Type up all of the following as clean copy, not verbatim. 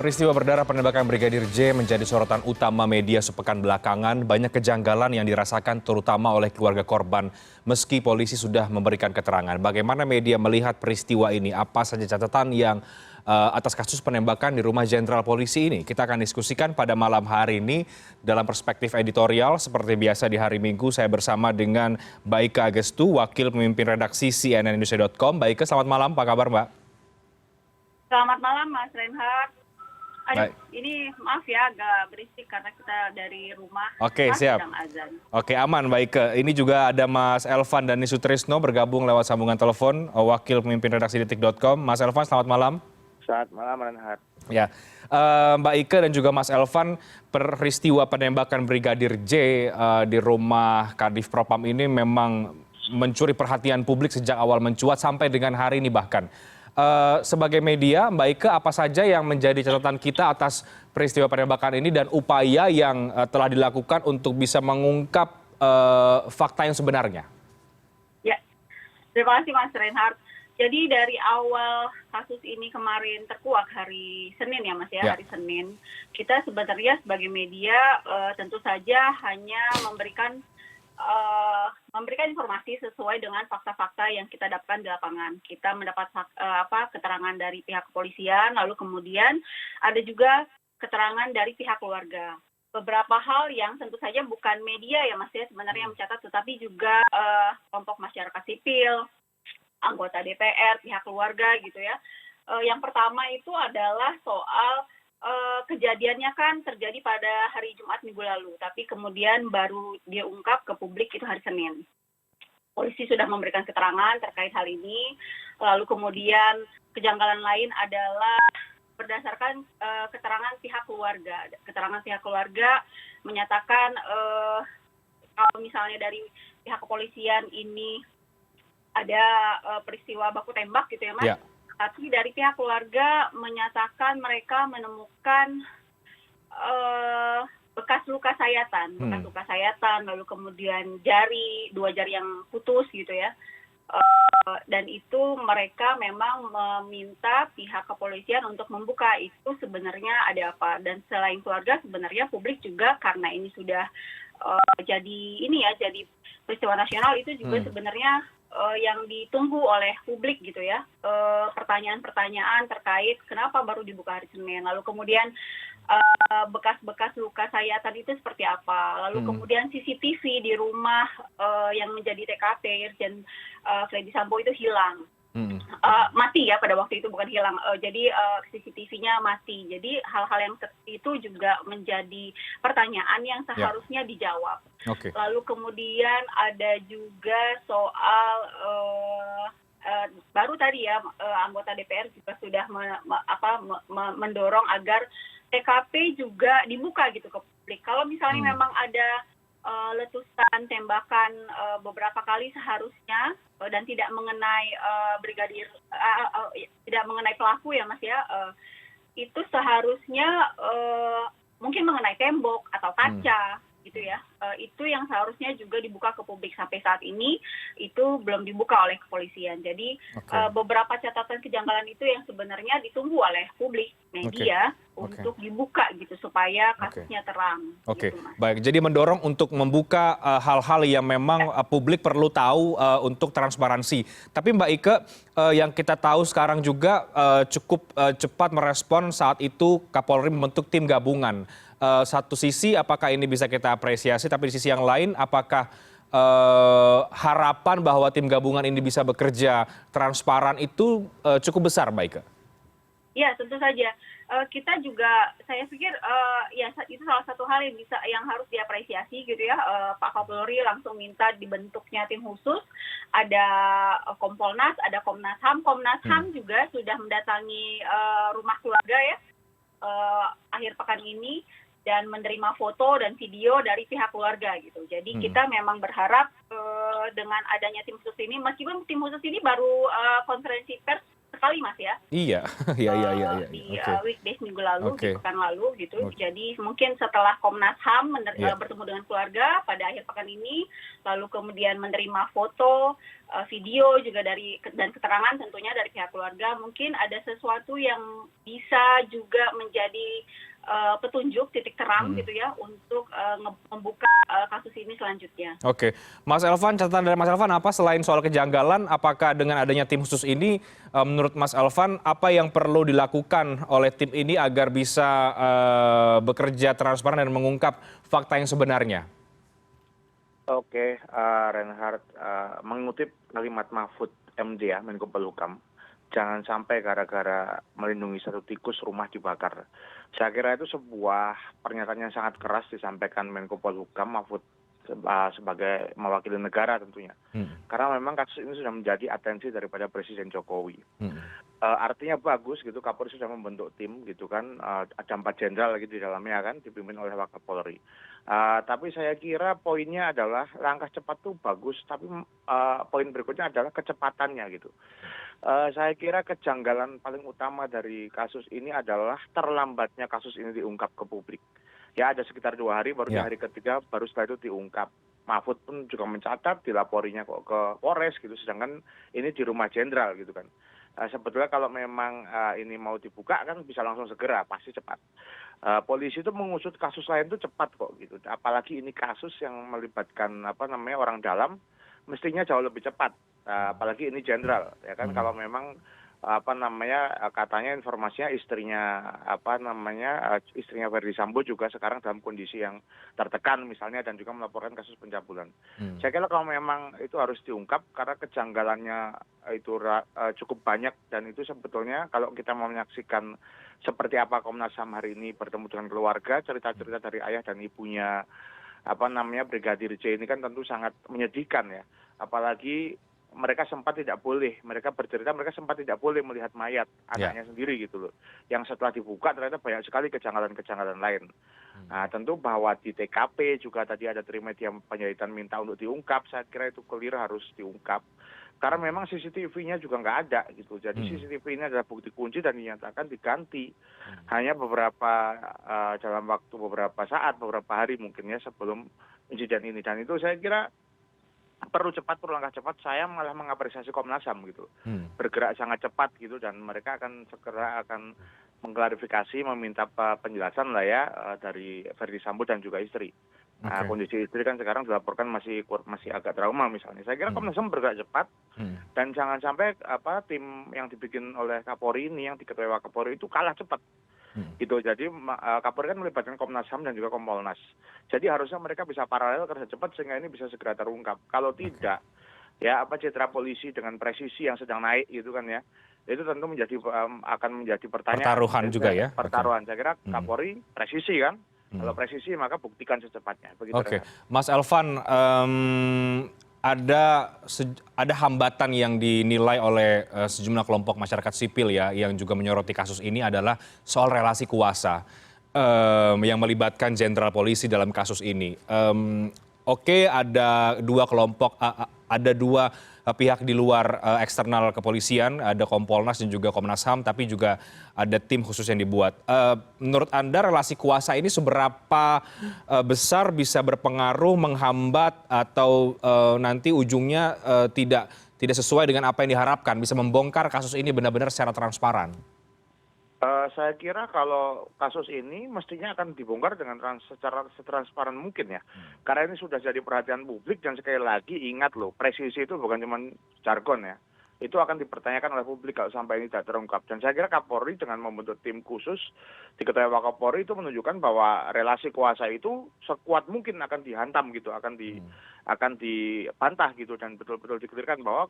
Peristiwa berdarah penembakan Brigadir J menjadi sorotan utama media sepekan belakangan. Banyak kejanggalan yang dirasakan terutama oleh keluarga korban meski polisi sudah memberikan keterangan. Bagaimana media melihat peristiwa ini? Apa saja catatan yang atas kasus penembakan di rumah jenderal polisi ini? Kita akan diskusikan pada malam hari ini dalam perspektif editorial. Seperti biasa di hari Minggu saya bersama dengan Baike Agestu, Wakil Pemimpin Redaksi CNNindonesia.com. Baike, selamat malam. Apa kabar, Mbak? Selamat malam, Mas Reinhardt. Aduh, Baik. ini maaf ya agak berisik karena kita dari rumah. Oke, siap. Sedang azan. Oke, aman, Baike. Ini juga ada Mas Elvan dan Sutrisno bergabung lewat sambungan telepon, Wakil Pemimpin Redaksi Detik.com. Mas Elvan, selamat malam. Selamat malam, Reinhardt. Ya, Mbak Ike dan juga Mas Elvan, peristiwa penembakan Brigadir J di rumah Kadif Propam ini memang mencuri perhatian publik sejak awal mencuat sampai dengan hari ini bahkan. Sebagai media, Mbak Ike, apa saja yang menjadi catatan kita atas peristiwa penembakan ini dan upaya yang telah dilakukan untuk bisa mengungkap fakta yang sebenarnya? Ya, terima kasih Mas Reinhardt. Jadi dari awal kasus ini kemarin terkuak hari Senin ya Mas ya, hari Senin. Kita sebenarnya sebagai media tentu saja hanya memberikan informasi sesuai dengan fakta-fakta yang kita dapatkan di lapangan. Kita mendapat keterangan dari pihak kepolisian, lalu kemudian ada juga keterangan dari pihak keluarga. Beberapa hal yang tentu saja bukan media ya Mas ya sebenarnya yang mencatat, tetapi juga kelompok masyarakat sipil, anggota DPR, pihak keluarga gitu ya. Yang pertama itu adalah soal kejadiannya kan terjadi pada hari Jumat minggu lalu, tapi kemudian baru dia ungkap ke publik itu hari Senin. Polisi sudah memberikan keterangan terkait hal ini, lalu kemudian kejanggalan lain adalah berdasarkan keterangan pihak keluarga. Keterangan pihak keluarga menyatakan kalau misalnya dari pihak kepolisian ini ada peristiwa baku tembak gitu ya Mas. Yeah. Tapi dari pihak keluarga menyatakan mereka menemukan bekas luka sayatan, lalu kemudian dua jari yang putus gitu ya. Dan itu mereka memang meminta pihak kepolisian untuk membuka itu sebenarnya ada apa. Dan selain keluarga sebenarnya publik juga karena ini sudah jadi peristiwa nasional itu juga sebenarnya yang ditunggu oleh publik gitu ya, pertanyaan-pertanyaan terkait kenapa baru dibuka hari Senin, lalu kemudian bekas-bekas luka sayatan itu seperti apa, lalu kemudian CCTV di rumah yang menjadi TKP Irjen Freddy Sambo itu hilang. Mati ya pada waktu itu, bukan hilang. Jadi CCTV-nya mati. Jadi hal-hal yang itu juga menjadi pertanyaan yang seharusnya dijawab. Okay. Lalu kemudian ada juga soal baru tadi ya anggota DPR juga sudah mendorong agar TKP juga dibuka gitu ke publik. Kalau misalnya memang ada letusan tembakan beberapa kali seharusnya dan tidak mengenai tidak mengenai pelaku ya Mas ya, itu seharusnya mungkin mengenai tembok atau kaca gitu ya, itu yang seharusnya juga dibuka ke publik. Sampai saat ini itu belum dibuka oleh kepolisian. Jadi beberapa catatan kejanggalan itu yang sebenarnya ditunggu oleh publik media untuk dibuka gitu supaya kasusnya terang. Oke, gitu, Mas. Baik. Jadi mendorong untuk membuka hal-hal yang memang publik perlu tahu untuk transparansi. Tapi Mbak Ike, yang kita tahu sekarang juga cukup cepat merespon saat itu Kapolri membentuk tim gabungan. Satu sisi apakah ini bisa kita apresiasi, tapi di sisi yang lain apakah harapan bahwa tim gabungan ini bisa bekerja transparan itu cukup besar, Mbak Ike? Ya, tentu saja. Kita juga, saya pikir ya itu salah satu hal yang harus diapresiasi gitu ya. Pak Kapolri langsung minta dibentuknya tim khusus. Ada Kompolnas, ada Komnas HAM. Komnas HAM juga sudah mendatangi rumah keluarga ya akhir pekan ini dan menerima foto dan video dari pihak keluarga gitu. Jadi kita memang berharap dengan adanya tim khusus ini, meskipun tim khusus ini baru konferensi pers kali Mas ya. Iya, iya, iya, iya, iya. Di Oke, weekdays minggu lalu, di oke, pekan lalu gitu. oke. Jadi mungkin setelah Komnas HAM Iya, bertemu dengan keluarga pada akhir pekan ini, lalu kemudian menerima foto, video juga dan keterangan tentunya dari pihak keluarga, mungkin ada sesuatu yang bisa juga menjadi petunjuk titik terang mhm. gitu ya untuk membuka kasus ini selanjutnya. Oke, Mas Elvan, catatan dari Mas Elvan apa selain soal kejanggalan, apakah dengan adanya tim khusus ini, menurut Mas Elvan, apa yang perlu dilakukan oleh tim ini agar bisa bekerja transparan dan mengungkap fakta yang sebenarnya? Oke, Reinhardt, mengutip kalimat Mahfud MD ya, Menko Polhukam, jangan sampai gara-gara melindungi satu tikus rumah dibakar. Saya kira itu sebuah pernyataan yang sangat keras disampaikan Menko Polhukam Mahfud sebagai mewakili negara tentunya. Mhm, Karena memang kasus ini sudah menjadi atensi daripada Presiden Jokowi. mhm. Artinya bagus gitu, Kapolri sudah membentuk tim gitu kan, ada 4 jenderal lagi di dalamnya kan, dipimpin oleh Wakapolri. Tapi saya kira poinnya adalah langkah cepat tuh bagus, tapi poin berikutnya adalah kecepatannya gitu. Saya kira kejanggalan paling utama dari kasus ini adalah terlambatnya kasus ini diungkap ke publik. Ya ada sekitar 2 hari, baru di Ya, hari ketiga baru setelah itu diungkap. Mahfud pun juga mencatat dilaporinya kok ke Polres gitu, sedangkan ini di rumah jenderal gitu kan. Sebetulnya kalau memang ini mau dibuka kan bisa langsung segera, pasti cepat. Polisi itu mengusut kasus lain itu cepat kok gitu. Apalagi ini kasus yang melibatkan apa namanya orang dalam, mestinya jauh lebih cepat. Apalagi ini jenderal, ya kan. mhm, Kalau memang apa namanya katanya informasinya istrinya apa namanya istrinya Verdi Sambo juga sekarang dalam kondisi yang tertekan misalnya dan juga melaporkan kasus pencabulan. mhm. Saya kira kalau memang itu harus diungkap karena kejanggalannya itu cukup banyak dan itu sebetulnya kalau kita mau menyaksikan seperti apa Komnas HAM hari ini bertemu dengan keluarga, cerita-cerita dari ayah dan ibunya apa namanya Brigadir J ini kan tentu sangat menyedihkan ya. Apalagi mereka bercerita mereka sempat tidak boleh melihat mayat Ya. anaknya sendiri gitu loh. Yang setelah dibuka ternyata banyak sekali kejanggalan-kejanggalan lain. Nah, tentu bahwa di TKP juga tadi ada Trimedia Panjaitan minta untuk diungkap, saya kira itu clear harus diungkap. Karena memang CCTV-nya juga nggak ada gitu. Jadi Mhm, CCTV ini adalah bukti kunci dan dinyatakan diganti. mhm. Hanya dalam waktu beberapa saat, beberapa hari mungkin ya sebelum insiden ini. Dan itu saya kira perlu langkah cepat. Saya malah mengapresiasi Komnas HAM gitu, Mhm. bergerak sangat cepat gitu dan mereka akan segera akan mengklarifikasi, meminta penjelasan lah ya dari Verdi Sambo dan juga istri. Nah, Oke. kondisi istri kan sekarang dilaporkan masih agak trauma misalnya. Saya kira Mhm, Komnas HAM bergerak cepat mhm. dan jangan sampai tim yang dibikin oleh Kapolri ini yang diketuai Kapolri itu kalah cepat Mhm. gitu. Jadi Kapolri kan melibatkan Komnas HAM dan juga Kompolnas. Jadi harusnya mereka bisa paralel kerja cepat sehingga ini bisa segera terungkap. Kalau Oke. tidak, ya citra polisi dengan presisi yang sedang naik gitu kan ya, itu tentu akan menjadi pertanyaan. Pertaruhan Jadi juga ya? Oke. pertaruhan. Saya kira Mhm, Kapolri presisi kan. Kalau mhm. presisi maka buktikan secepatnya. Begitu Oke, Renhat. Mas Elvan, ada hambatan yang dinilai oleh sejumlah kelompok masyarakat sipil ya, yang juga menyoroti kasus ini adalah soal relasi kuasa yang melibatkan jenderal polisi dalam kasus ini. Oke, ada dua kelompok, ada dua pihak di luar eksternal kepolisian, ada Kompolnas dan juga Komnas HAM, tapi juga ada tim khusus yang dibuat. Menurut Anda relasi kuasa ini seberapa besar bisa berpengaruh menghambat atau nanti ujungnya tidak sesuai dengan apa yang diharapkan, bisa membongkar kasus ini benar-benar secara transparan? Saya kira kalau kasus ini mestinya akan dibongkar dengan secara setransparan mungkin ya. Karena ini sudah jadi perhatian publik dan sekali lagi ingat loh, presisi itu bukan cuma jargon ya. Itu akan dipertanyakan oleh publik kalau sampai ini tidak terungkap. Dan saya kira Kapolri dengan membentuk tim khusus diketuai Wakapolri itu menunjukkan bahwa relasi kuasa itu sekuat mungkin akan dihantam gitu, akan dibantah gitu dan betul-betul dikelirkan bahwa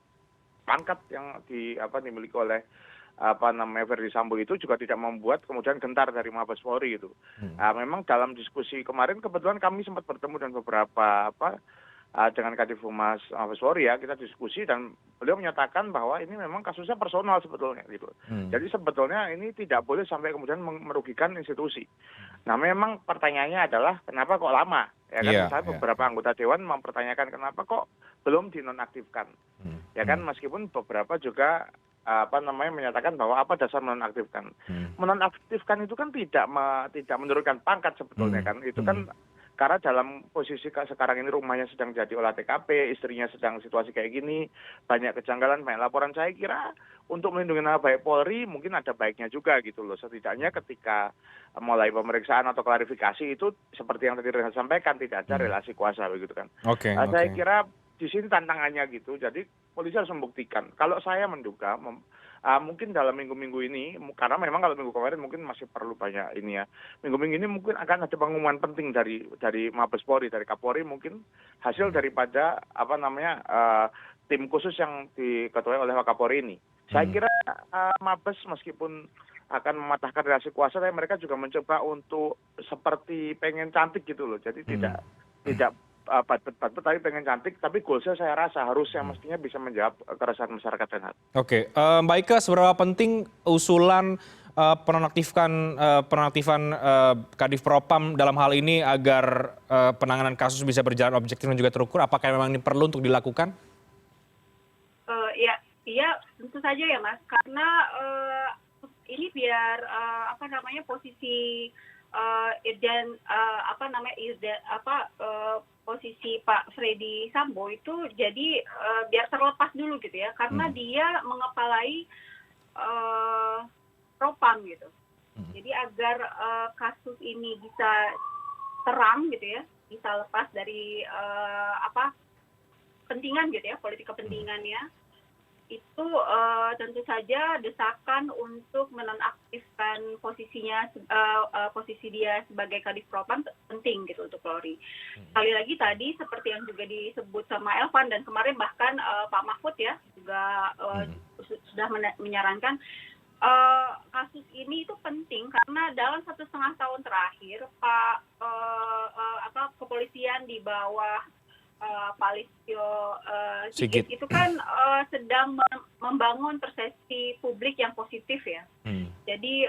pangkat yang dimiliki oleh Verdi Sambo itu juga tidak membuat kemudian gentar dari Mabes Polri gitu. Hmm. Memang dalam diskusi kemarin kebetulan kami sempat bertemu dengan beberapa dengan Kadif Humas Mabes Polri ya, kita diskusi dan beliau menyatakan bahwa ini memang kasusnya personal sebetulnya gitu. Hmm. Jadi sebetulnya ini tidak boleh sampai kemudian merugikan institusi. Nah, memang pertanyaannya adalah kenapa kok lama? Ya kan, Iya, misalnya iya. beberapa anggota dewan mempertanyakan kenapa kok belum dinonaktifkan. Hmm. Ya kan, meskipun beberapa juga menyatakan bahwa apa dasar menonaktifkan. Menonaktifkan itu kan tidak menurunkan pangkat sebetulnya kan. Itu kan karena dalam posisi sekarang ini rumahnya sedang jadi olah TKP, istrinya sedang situasi kayak gini, banyak kejanggalan, banyak laporan. Saya kira untuk melindungi nama baik Polri mungkin ada baiknya juga gitu loh. Setidaknya ketika mulai pemeriksaan atau klarifikasi itu seperti yang tadi Renhat sampaikan, tidak ada relasi kuasa begitu kan. Saya kira di sini tantangannya gitu. Jadi polisi harus membuktikan. Kalau saya menduga mungkin dalam minggu-minggu ini, karena memang kalau minggu kemarin mungkin masih perlu banyak ini ya. Minggu-minggu ini mungkin akan ada pengumuman penting dari Mabes Polri, dari Kapolri mungkin hasil daripada tim khusus yang diketuai oleh Wakapolri ini. Saya kira Mabes meskipun akan mematahkan relasi kuasa, tapi mereka juga mencoba untuk seperti pengen cantik gitu loh. Jadi tidak bat-bat tapi pengen cantik, tapi goalsnya saya rasa harusnya mestinya bisa menjawab keresahan masyarakat Renhat. Oke, Mbak Ika, seberapa penting usulan penonaktifan Kadif Propam dalam hal ini agar penanganan kasus bisa berjalan objektif dan juga terukur? Apakah memang ini perlu untuk dilakukan? Iya, tentu saja ya Mas, karena ini biar posisi posisi Pak Freddy Sambo itu jadi biar terlepas dulu gitu ya, karena dia mengepalai Propam gitu. Jadi agar kasus ini bisa terang gitu ya, bisa lepas dari kepentingan gitu ya, politik kepentingannya. Itu tentu saja desakan untuk menonaktifkan posisi dia sebagai Kadif Propam penting gitu untuk Polri. Sekali lagi tadi seperti yang juga disebut sama Elvan dan kemarin bahkan Pak Mahfud ya juga sudah menyarankan kasus ini itu penting karena dalam 1,5 tahun terakhir kepolisian di bawah Pak Listio Sigit itu kan sedang membangun persepsi publik yang positif ya. Jadi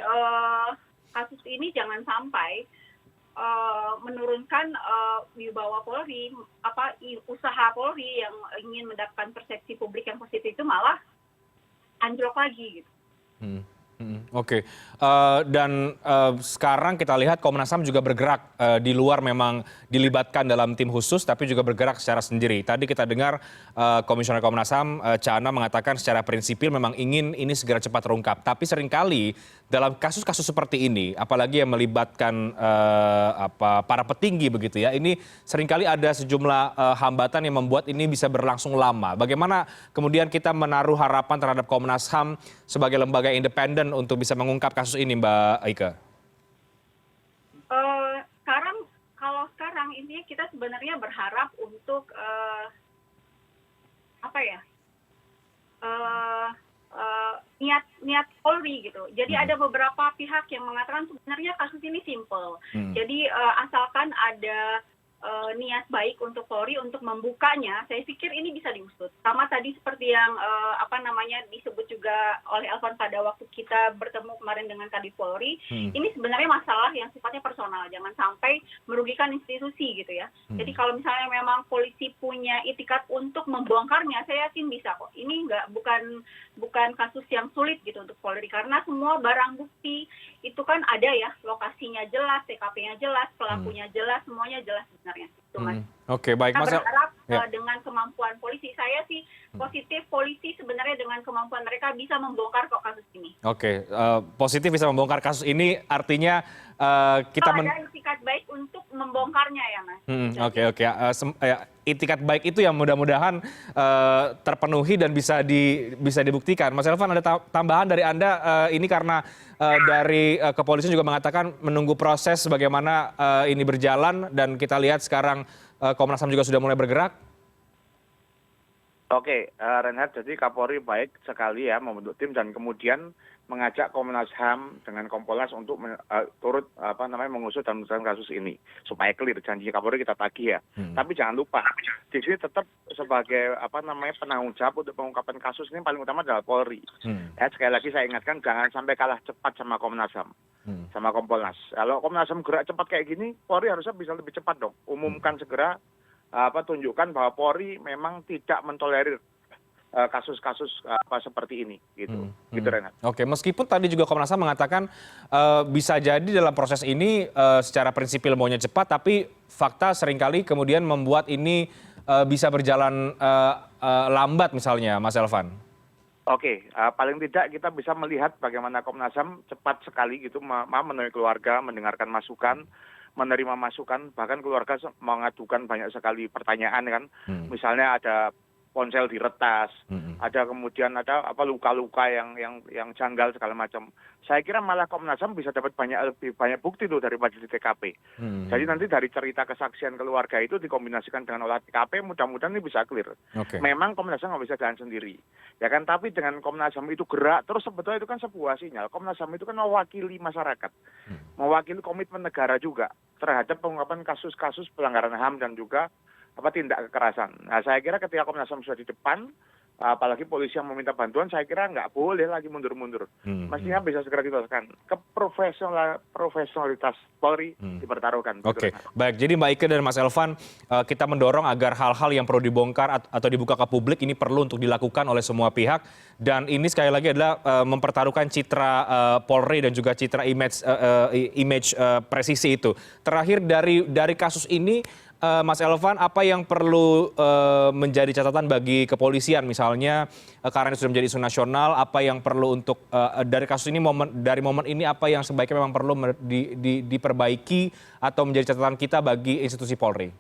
kasus ini jangan sampai menurunkan wibawa Polri, usaha Polri yang ingin mendapatkan persepsi publik yang positif itu malah anjlok lagi gitu. Oke, dan sekarang kita lihat Komnas HAM juga bergerak di luar memang dilibatkan dalam tim khusus, tapi juga bergerak secara sendiri. Tadi kita dengar Komisioner Komnas HAM, Cana mengatakan secara prinsipil memang ingin ini segera cepat terungkap. Tapi seringkali dalam kasus-kasus seperti ini, apalagi yang melibatkan para petinggi begitu ya, ini seringkali ada sejumlah hambatan yang membuat ini bisa berlangsung lama. Bagaimana kemudian kita menaruh harapan terhadap Komnas HAM sebagai lembaga independen untuk bisa mengungkap kasus ini, Mbak Ika? Sekarang intinya kita sebenarnya berharap untuk niat Polri gitu. Jadi ada beberapa pihak yang mengatakan sebenarnya kasus ini simple. Jadi asalkan ada niat baik untuk Polri untuk membukanya, saya pikir ini bisa diusut. Sama tadi seperti yang disebut juga oleh Elvan pada waktu kita bertemu kemarin dengan Kadif Polri, ini sebenarnya masalah yang sifatnya personal, jangan sampai merugikan institusi gitu ya. Jadi kalau misalnya memang polisi punya itikat untuk membongkarnya, saya yakin bisa kok. Ini bukan kasus yang sulit gitu untuk Polri karena semua barang bukti itu kan ada ya, lokasinya jelas, TKP-nya jelas, pelakunya jelas, semuanya jelas sebenarnya. Itu Mas. Oke, baik Mas. Kita berharap dengan kemampuan polisi, saya sih positif polisi sebenarnya dengan kemampuan mereka bisa membongkar kok kasus ini. Oke, positif bisa membongkar kasus ini artinya kita ada itikat baik untuk membongkarnya ya Mas. Oke. Itikat baik itu yang mudah-mudahan terpenuhi dan bisa dibuktikan. Mas Elvan, ada tambahan dari Anda ini karena dari kepolisian juga mengatakan menunggu proses bagaimana ini berjalan dan kita lihat sekarang Komnas HAM juga sudah mulai bergerak. Oke, Renhat, jadi Kapolri baik sekali ya membentuk tim dan kemudian mengajak Komnas HAM dengan Kompolnas untuk turut mengusut dan menuntaskan kasus ini supaya clear. Janji Kapolri kita tagih ya. Tapi jangan lupa di sini tetap sebagai penanggung jawab untuk pengungkapan kasus ini paling utama adalah Polri. Ya, sekali lagi saya ingatkan jangan sampai kalah cepat sama Komnas HAM, sama Kompolnas. Kalau Komnas HAM gerak cepat kayak gini, Polri harusnya bisa lebih cepat dong. Umumkan segera tunjukkan bahwa Polri memang tidak mentolerir kasus-kasus apa seperti ini gitu. Gitu Renhat. Oke, meskipun tadi juga Komnas HAM mengatakan bisa jadi dalam proses ini secara prinsipil maunya cepat, tapi fakta seringkali kemudian membuat ini bisa berjalan lambat misalnya, Mas Elvan. Oke, paling tidak kita bisa melihat bagaimana Komnas HAM cepat sekali gitu menemui keluarga, mendengarkan masukan, menerima masukan, bahkan keluarga mengadukan banyak sekali pertanyaan kan. Misalnya ada ponsel diretas, ada kemudian ada apa luka-luka yang janggal segala macam. Saya kira malah Komnas HAM bisa dapat lebih banyak bukti tuh daripada di TKP. Jadi nanti dari cerita kesaksian keluarga itu dikombinasikan dengan olah TKP, mudah-mudahan ini bisa clear. Memang Komnas HAM nggak bisa jalan sendiri, ya kan? Tapi dengan Komnas HAM itu gerak, terus sebetulnya itu kan sebuah sinyal. Komnas HAM itu kan mewakili masyarakat, mewakili komitmen negara juga terhadap pengungkapan kasus-kasus pelanggaran HAM dan juga tindak kekerasan. Nah, saya kira ketika Komnas HAM sudah di depan, apalagi polisi yang meminta bantuan, saya kira nggak boleh lagi mundur-mundur. Mestinya bisa segera dituntaskan. Profesionalitas Polri dipertaruhkan. Oke, baik. Jadi Mbak Ike dan Mas Elvan, kita mendorong agar hal-hal yang perlu dibongkar atau dibuka ke publik ini perlu untuk dilakukan oleh semua pihak. Dan ini sekali lagi adalah mempertaruhkan citra Polri dan juga citra image presisi itu. Terakhir dari kasus ini, Mas Elvan, apa yang perlu menjadi catatan bagi kepolisian misalnya karena ini sudah menjadi isu nasional, apa yang perlu untuk dari kasus ini dari momen ini apa yang sebaiknya memang perlu diperbaiki atau menjadi catatan kita bagi institusi Polri?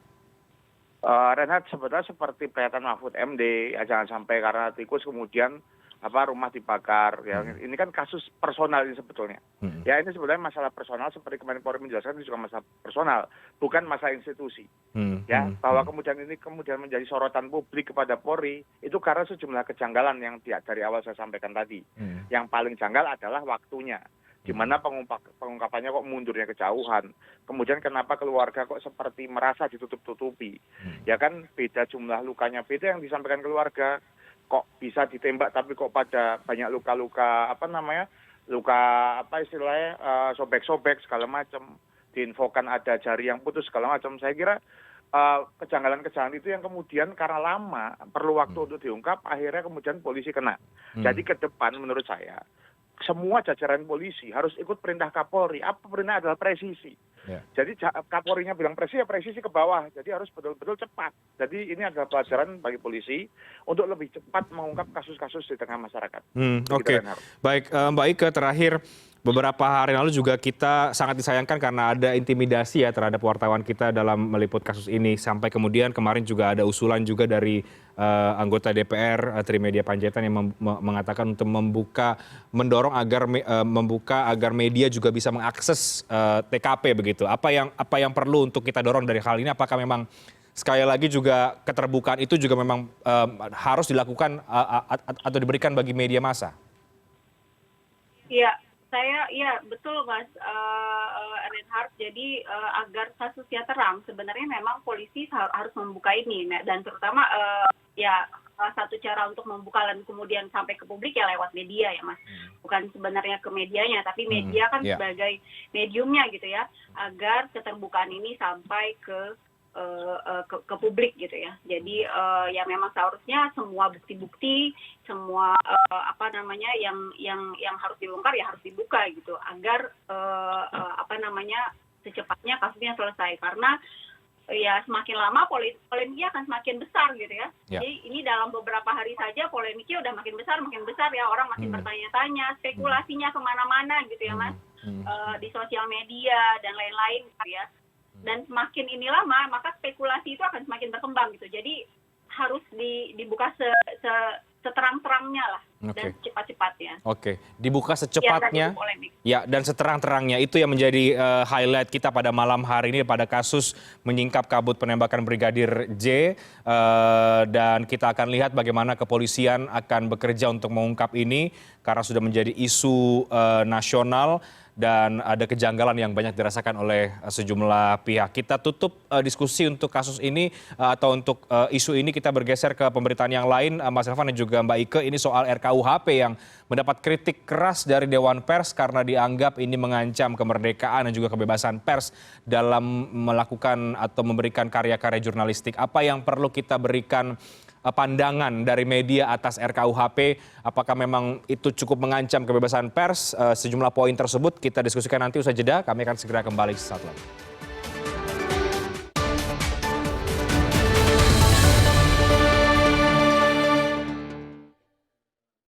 Renhat, sebetulnya seperti pernyataan Mahfud MD, ya, jangan sampai karena tikus kemudian rumah dibakar. Ya. Ini kan kasus personal ini sebetulnya. Ya, ini sebenarnya masalah personal seperti kemarin Polri menjelaskan, ini juga masalah personal, bukan masalah institusi. Ya, bahwa kemudian ini menjadi sorotan publik kepada Polri itu karena sejumlah kejanggalan yang dari awal saya sampaikan tadi. Yang paling janggal adalah waktunya. Di mana pengungkapannya kok mundurnya kejauhan. Kemudian kenapa keluarga kok seperti merasa ditutup-tutupi. Ya kan beda jumlah lukanya, beda yang disampaikan keluarga. Kok bisa ditembak tapi kok pada banyak luka-luka istilahnya sobek-sobek segala macam, diinfokan ada jari yang putus segala macam. Saya kira kejanggalan-kejanggalan itu yang kemudian karena lama perlu waktu untuk diungkap, akhirnya kemudian polisi kena. Jadi ke depan menurut saya semua jajaran polisi harus ikut perintah Kapolri. Apa perintah adalah presisi. Jadi Kapolrinya bilang presisi, ya presisi ke bawah. Jadi harus betul-betul cepat. Jadi ini adalah pelajaran bagi polisi untuk lebih cepat mengungkap kasus-kasus di tengah masyarakat. Oke. Baik, Mbak Ike, terakhir beberapa hari lalu juga kita sangat disayangkan karena ada intimidasi ya terhadap wartawan kita dalam meliput kasus ini. Sampai kemudian kemarin juga ada usulan juga dari anggota DPR Trimedia Panjaitan yang mengatakan untuk mendorong agar media juga bisa mengakses TKP begitu. Apa yang perlu untuk kita dorong dari hal ini? Apakah memang sekali lagi juga keterbukaan itu juga memang harus dilakukan atau diberikan bagi media massa? Iya, betul Mas Reinhardt. Jadi agar kasusnya terang, sebenarnya memang polisi harus membuka ini, dan terutama salah satu cara untuk membuka dan kemudian sampai ke publik ya lewat media ya Mas. Bukan sebenarnya ke medianya, tapi media kan sebagai mediumnya gitu ya, agar keterbukaan ini sampai ke publik gitu ya. Jadi ya memang seharusnya semua bukti-bukti, semua yang harus dibongkar ya harus dibuka gitu, agar secepatnya kasusnya selesai. Karena ya semakin lama polemiknya akan semakin besar gitu ya. Jadi ini dalam beberapa hari saja polemiknya udah makin besar ya, orang makin bertanya-tanya, spekulasinya kemana-mana gitu ya Mas, di sosial media dan lain-lain gitu ya. Dan semakin ini lama, maka spekulasi itu akan semakin berkembang gitu. Jadi harus dibuka seterang-terangnya lah, dan cepat-cepatnya. Oke, dibuka secepatnya, ya, dan seterang-terangnya. Itu yang menjadi highlight kita pada malam hari ini pada kasus menyingkap kabut penembakan Brigadir J. Dan kita akan lihat bagaimana kepolisian akan bekerja untuk mengungkap ini karena sudah menjadi isu nasional. Dan ada kejanggalan yang banyak dirasakan oleh sejumlah pihak. Kita tutup diskusi untuk kasus ini atau untuk isu ini, kita bergeser ke pemberitaan yang lain, Mas Elvan dan juga Mbak Ike. Ini soal RKUHP yang mendapat kritik keras dari Dewan Pers karena dianggap ini mengancam kemerdekaan dan juga kebebasan pers dalam melakukan atau memberikan karya-karya jurnalistik. Apa yang perlu kita berikan pandangan dari media atas RKUHP? Apakah memang itu cukup mengancam kebebasan pers? Sejumlah poin tersebut kita diskusikan nanti usai jeda. Kami akan segera kembali sesaat lagi.